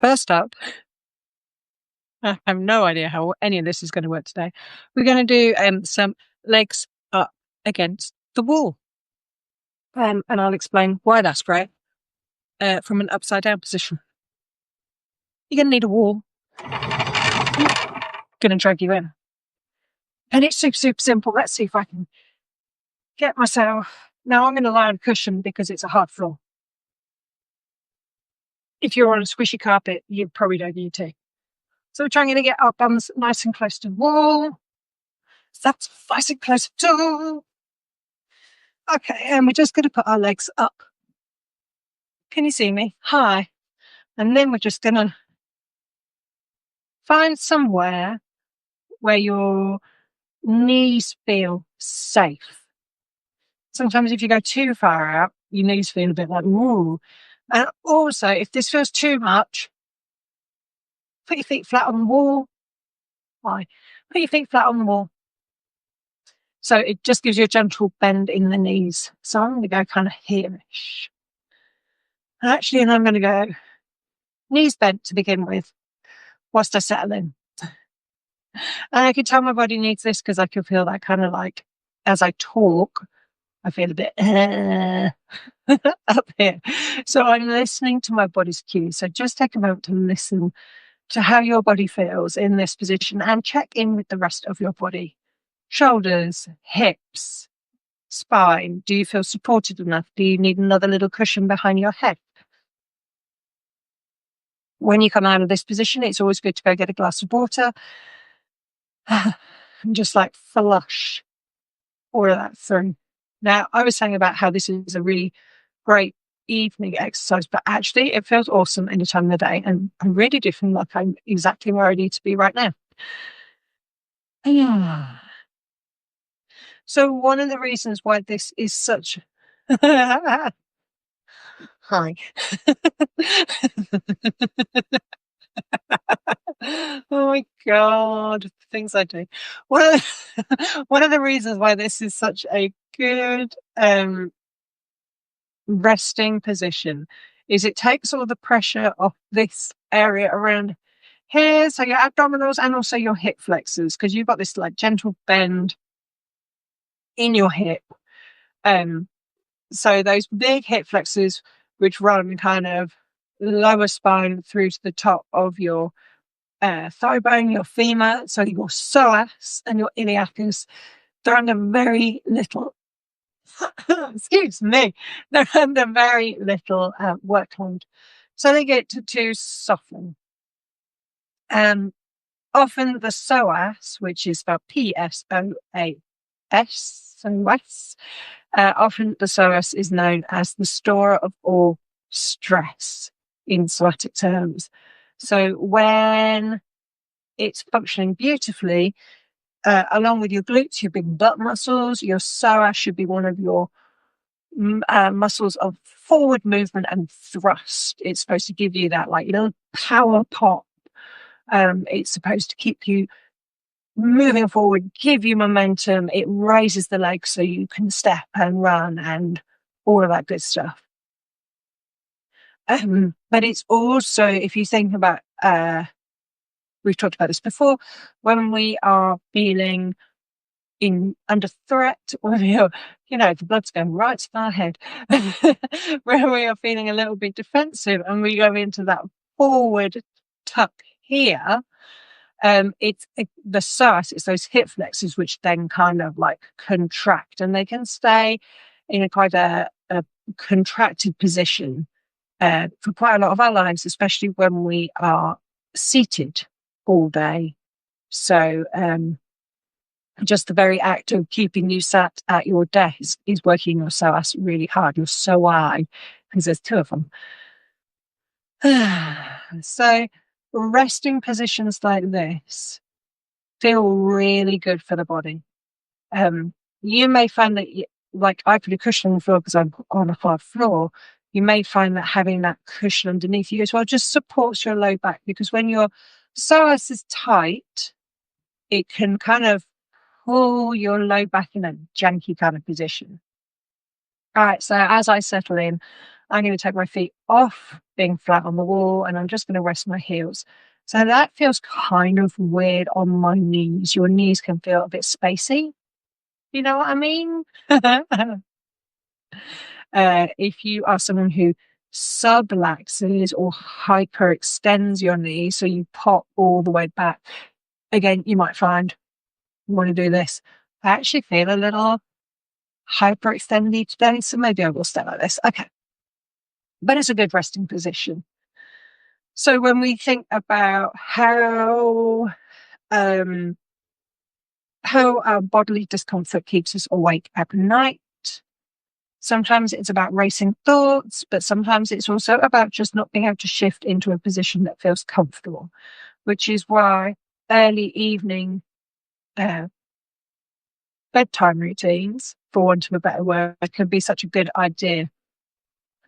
First up, I have no idea how any of this is going to work today. We're going to do some legs up against the wall. And I'll explain why that's great from an upside down position. You're going to need a wall. Going to drag you in. And it's super, super simple. Let's see if I can get myself. Now I'm going to lie on a cushion because it's a hard floor. If you're on a squishy carpet, you probably don't need to. So we're trying to get our bums nice and close to the wall. That's nice and close to. Okay, and we're just going to put our legs up. Can you see me? High. And then we're just going to find somewhere where your knees feel safe. Sometimes if you go too far out, your knees feel a bit like, ooh. And also, if this feels too much, put your feet flat on the wall. Why? Put your feet flat on the wall. So it just gives you a gentle bend in the knees. So I'm going to go kind of here-ish. And actually, I'm going to go knees bent to begin with, whilst I settle in. And I can tell my body needs this because I can feel that kind of like, as I talk, I feel a bit up here. So I'm listening to my body's cues. So just take a moment to listen to how your body feels in this position and check in with the rest of your body. Shoulders, hips, spine. Do you feel supported enough? Do you need another little cushion behind your head? When you come out of this position, it's always good to go get a glass of water and just like flush all of that through. Now, I was saying about how this is a really great evening exercise, but actually it feels awesome any time of the day. And I really do feel like I'm exactly where I need to be right now. So one of the reasons why this is such... Hi. Oh my God, the things I do. One of the reasons why this is such a good resting position is it takes all the pressure off this area around here, so your abdominals and also your hip flexors, because you've got this like gentle bend in your hip. So those big hip flexors, which run kind of lower spine through to the top of your thigh bone, your femur, so your psoas and your iliacus, they're under very little, excuse me, they're under very little workload. So they get to soften. Often the psoas, which is spelled P-S-O-A-S, often the psoas is known as the storer of all stress in somatic terms. So when it's functioning beautifully, along with your glutes, your big butt muscles, your psoas should be one of your muscles of forward movement and thrust. It's supposed to give you that like little power pop. It's supposed to keep you moving forward, give you momentum. It raises the legs so you can step and run and all of that good stuff. But it's also, if you think about, we've talked about this before, when we are feeling under threat, when you're, the blood's going right to our head, when we are feeling a little bit defensive and we go into that forward tuck here, it's the psoas, it's those hip flexors which then kind of like contract, and they can stay in quite a contracted position for quite a lot of our lives, especially when we are seated all day. So just the very act of keeping you sat at your desk is working your psoas really hard, your psoas, because there's two of them. So resting positions like this feel really good for the body. You may find that, like I put a cushion on the floor because I'm on a hard floor. You may find that having that cushion underneath you as well just supports your low back, because when your psoas is tight, it can kind of pull your low back in a janky kind of position. All right, so as I settle in, I'm going to take my feet off being flat on the wall and I'm just going to rest my heels. So that feels kind of weird on my knees. Your knees can feel a bit spacey. You know what I mean? If you are someone who subluxes or hyperextends your knee, so you pop all the way back, again, you might find you want to do this. I actually feel a little hyperextended today, so maybe I will stay like this. Okay. But it's a good resting position. So when we think about how our bodily discomfort keeps us awake at night, sometimes it's about racing thoughts, but sometimes it's also about just not being able to shift into a position that feels comfortable, which is why early evening uh, bedtime routines, for want of a better word, can be such a good idea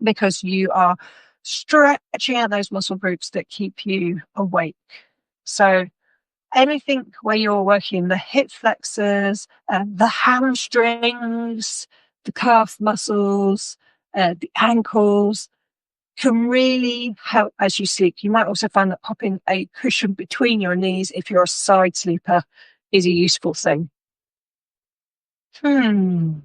because you are stretching out those muscle groups that keep you awake. So anything where you're working the hip flexors, the hamstrings, the calf muscles, the ankles can really help as you sleep. You might also find that popping a cushion between your knees if you're a side sleeper is a useful thing. Hmm.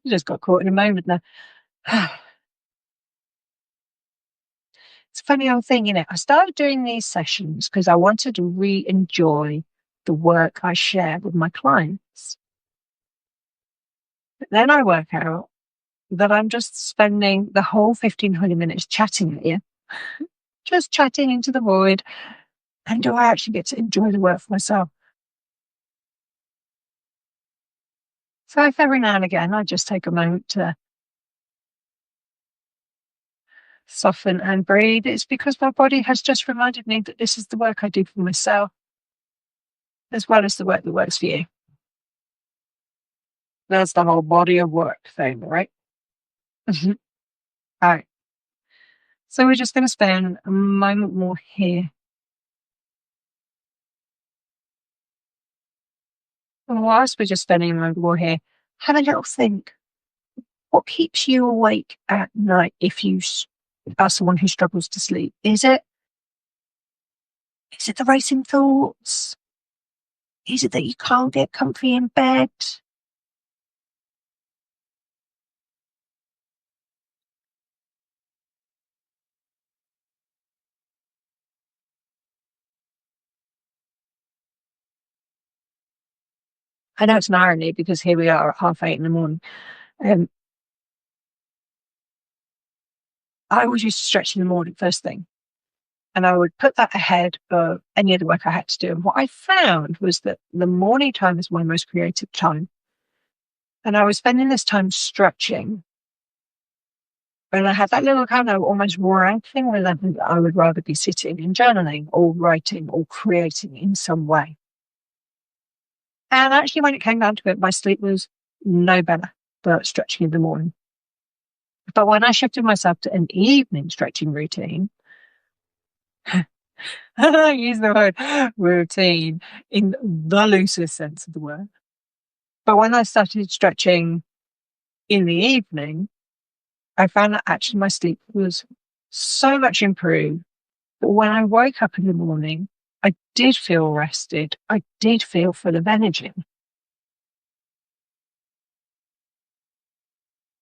Just got caught in a moment there. It's a funny old thing, I started doing these sessions because I wanted to re-enjoy the work I share with my clients. But then I work out that I'm just spending the whole 15, 20 minutes chatting at you, just chatting into the void. And do I actually get to enjoy the work for myself? So if every now and again I just take a moment to soften and breathe, it's because my body has just reminded me that this is the work I do for myself, as well as the work that works for you. That's the whole body of work thing, right? All right. So we're just going to spend a moment more here. And whilst we're just spending a moment more here, have a little think. What keeps you awake at night if you are someone who struggles to sleep? Is it the racing thoughts? Is it that you can't get comfy in bed? I know it's an irony because here we are at 8:30 in the morning. Um, I always used to stretch in the morning first thing, and I would put that ahead of any other work I had to do. And what I found was that the morning time is my most creative time. And I was spending this time stretching. And I had that little kind of almost rankling resentment that I would rather be sitting and journaling or writing or creating in some way. And actually, when it came down to it, my sleep was no better for stretching in the morning. But when I shifted myself to an evening stretching routine, and I use the word routine in the loosest sense of the word. But when I started stretching in the evening, I found that actually my sleep was so much improved. But when I woke up in the morning, I did feel rested. I did feel full of energy.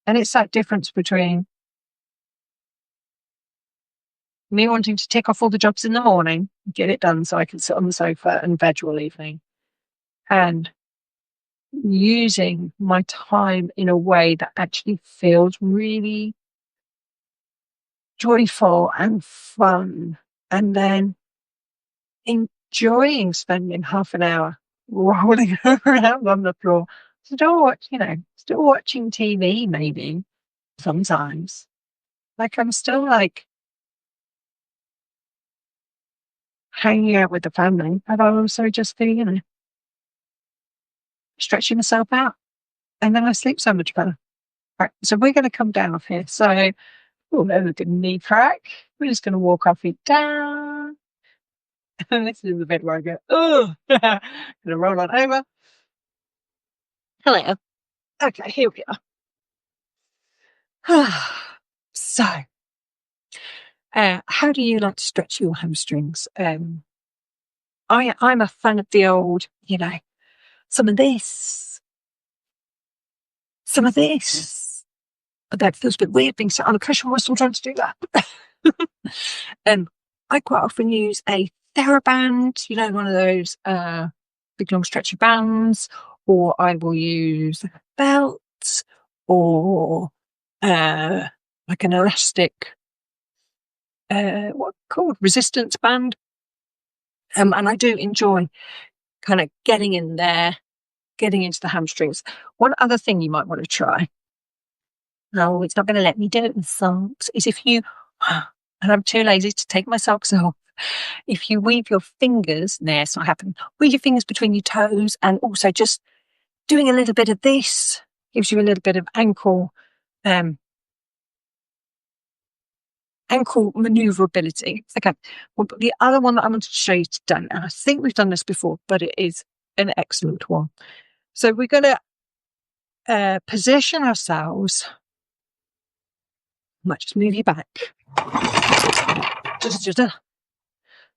And it's that difference between me wanting to tick off all the jobs in the morning, get it done so I can sit on the sofa and veg all evening, and using my time in a way that actually feels really joyful and fun, and then enjoying spending half an hour rolling around on the floor, still watching TV maybe sometimes. Like I'm still like hanging out with the family, but I also just feel, stretching myself out. And then I sleep so much better. Right. So we're going to come down off here. So, oh, there's a good knee crack. We're just going to walk our feet down. And this is the bit where I go, oh, going to roll on over. Hello. Okay, here we are. So, how do you like to stretch your hamstrings? I'm a fan of the old, some of this, some of this. But that feels a bit weird being sat on a cushion while I'm trying to do that. um, I quite often use a TheraBand, one of those big long stretchy bands, or I will use a belt or like an elastic what called resistance band. And I do enjoy kind of getting in there, getting into the hamstrings. One other thing you might want to try, no, it's not going to let me do it with socks, is if you, and I'm too lazy to take my socks off, if you weave your fingers, nah, it's not happening, weave your fingers between your toes and also just doing a little bit of this gives you a little bit of um, ankle maneuverability. Okay. Well, but the other one that I wanted to show you today, and I think we've done this before, but it is an excellent one. So we're going to position ourselves. I might just move you back.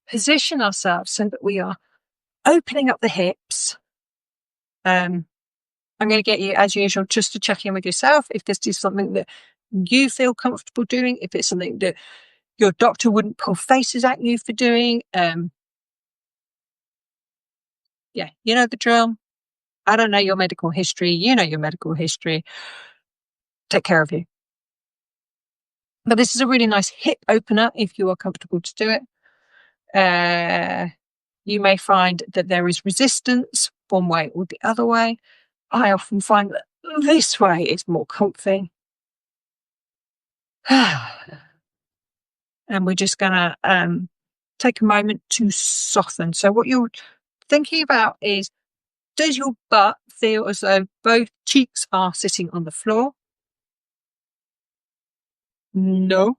Position ourselves so that we are opening up the hips. I'm going to get you, as usual, just to check in with yourself if this is something that you feel comfortable doing, if it's something that your doctor wouldn't pull faces at you for doing. Yeah, you know the drill. I don't know your medical history. You know your medical history. Take care of you. But this is a really nice hip opener if you are comfortable to do it. You may find that there is resistance one way or the other way. I often find that this way is more comfy. And we're just going to take a moment to soften. So what you're thinking about is, does your butt feel as though both cheeks are sitting on the floor? No.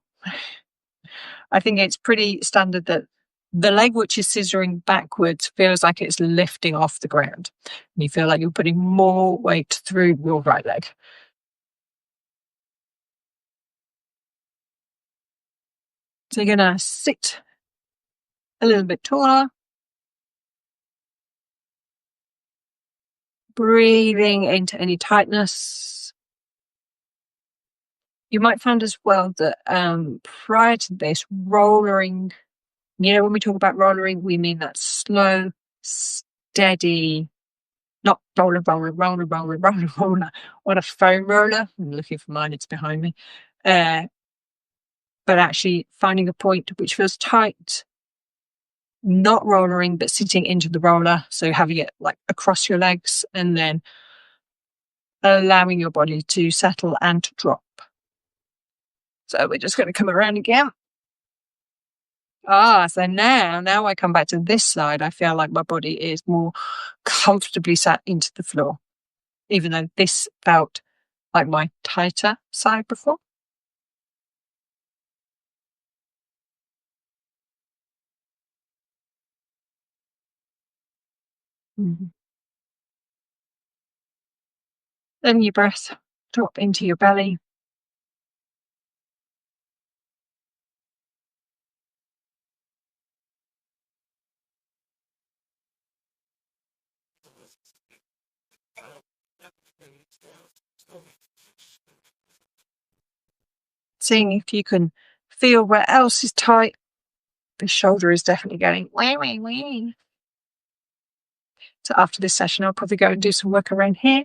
I think it's pretty standard that the leg which is scissoring backwards feels like it's lifting off the ground. And you feel like you're putting more weight through your right leg. So you're going to sit a little bit taller, breathing into any tightness. You might find as well that prior to this, rollering, when we talk about rollering, we mean that slow, steady, not roller, roller, roller, roller, roller, roller, on a foam roller. I'm looking for mine, it's behind me. But actually finding a point which feels tight, not rollering, but sitting into the roller. So having it like across your legs and then allowing your body to settle and to drop. So we're just going to come around again. So now I come back to this side. I feel like my body is more comfortably sat into the floor, even though this felt like my tighter side before. Mm-hmm. Then your breath drop into your belly. Seeing if you can feel where else is tight. The shoulder is definitely going wee, wee, wee. So after this session, I'll probably go and do some work around here.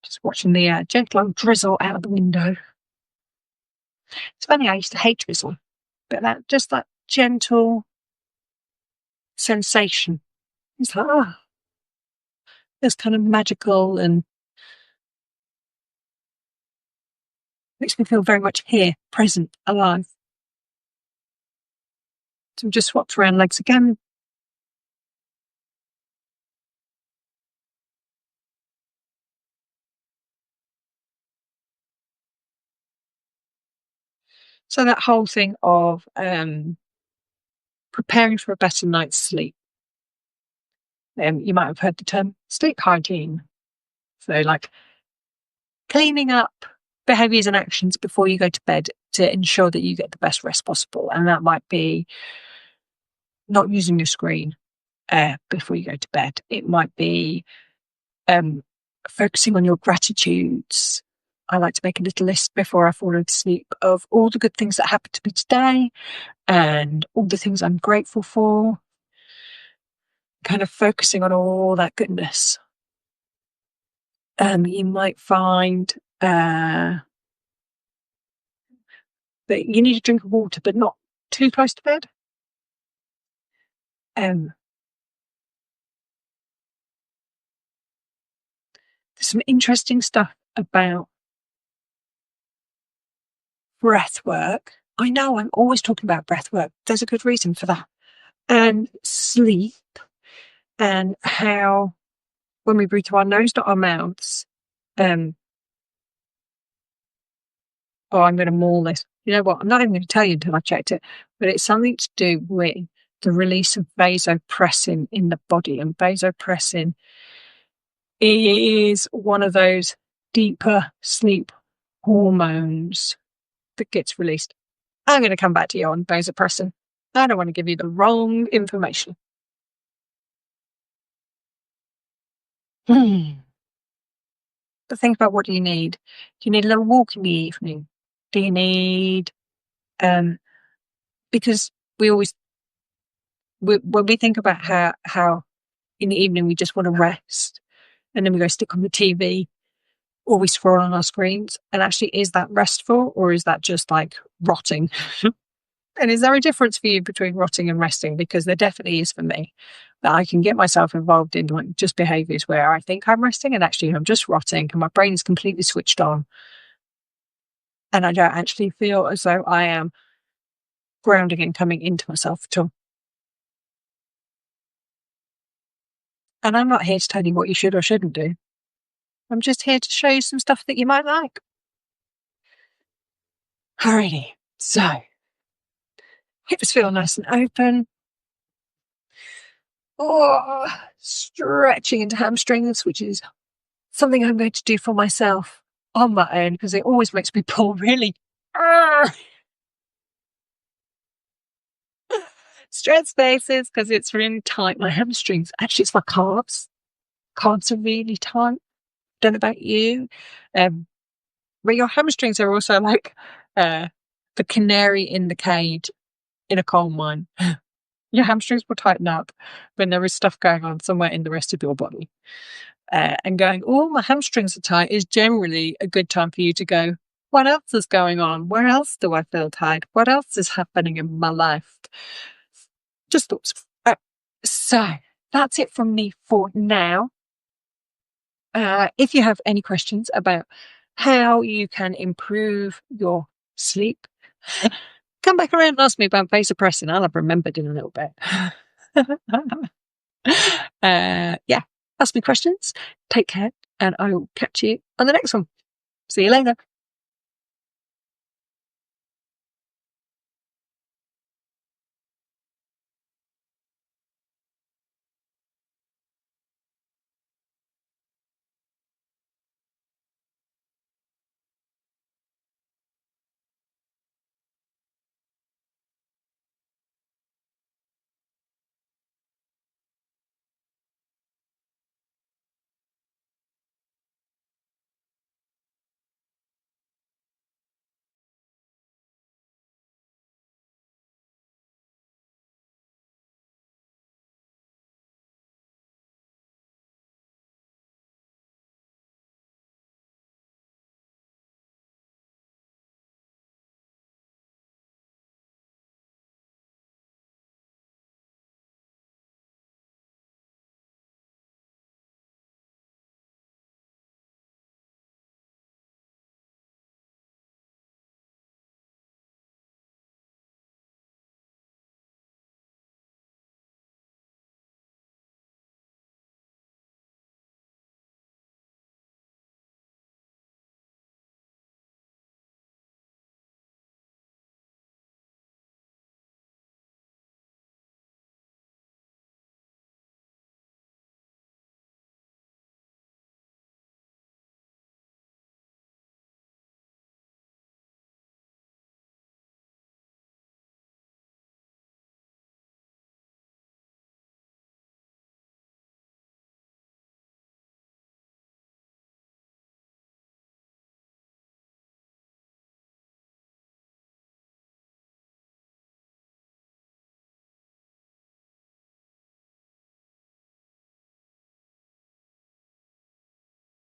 Just watching the gentle drizzle out of the window. It's funny, I used to hate drizzle, but that gentle sensation. It's like, it's kind of magical and makes me feel very much here, present, alive. So we just swapped around legs again. So that whole thing of preparing for a better night's sleep. You might have heard the term sleep hygiene. So, like cleaning up behaviours and actions before you go to bed to ensure that you get the best rest possible. And that might be not using your screen before you go to bed. It might be focusing on your gratitudes. I like to make a little list before I fall asleep of all the good things that happened to me today and all the things I'm grateful for. Kind of focusing on all that goodness. You might find that you need a drink of water, but not too close to bed. There's some interesting stuff about breath work. I know I'm always talking about breath work. There's a good reason for that. And sleep, and how when we breathe through our nose, not our mouths. I'm going to maul this. You know what? I'm not even going to tell you until I checked it, but it's something to do with the release of vasopressin in the body. And vasopressin is one of those deeper sleep hormones that gets released. I'm going to come back to you on vasopressin. I don't want to give you the wrong information. But think about, what do you need? Do you need a little walk in the evening? Do you need, because when we think about how in the evening we just want to rest and then we go stick on the TV or we scroll on our screens, and actually, is that restful or is that just like rotting? And is there a difference for you between rotting and resting? Because there definitely is for me. That I can get myself involved in like just behaviours where I think I'm resting and actually I'm just rotting and my brain is completely switched on. And I don't actually feel as though I am grounding and coming into myself at all. And I'm not here to tell you what you should or shouldn't do. I'm just here to show you some stuff that you might like. Alrighty, so hips feel nice and open. Stretching into hamstrings, which is something I'm going to do for myself on my own because it always makes me pull really stretch spaces because it's really tight. My hamstrings, actually, it's my calves. Calves are really tight. Don't know about you, but your hamstrings are also like the canary in the cage in a coal mine. Your hamstrings will tighten up when there is stuff going on somewhere in the rest of your body. And going, oh, my hamstrings are tight is generally a good time for you to go, what else is going on? Where else do I feel tight? What else is happening in my life? Just thoughts. So that's it from me for now. If you have any questions about how you can improve your sleep, come back around and ask me about vasopressin. I'll have remembered in a little bit. Yeah, ask me questions. Take care, and I will catch you on the next one. See you later.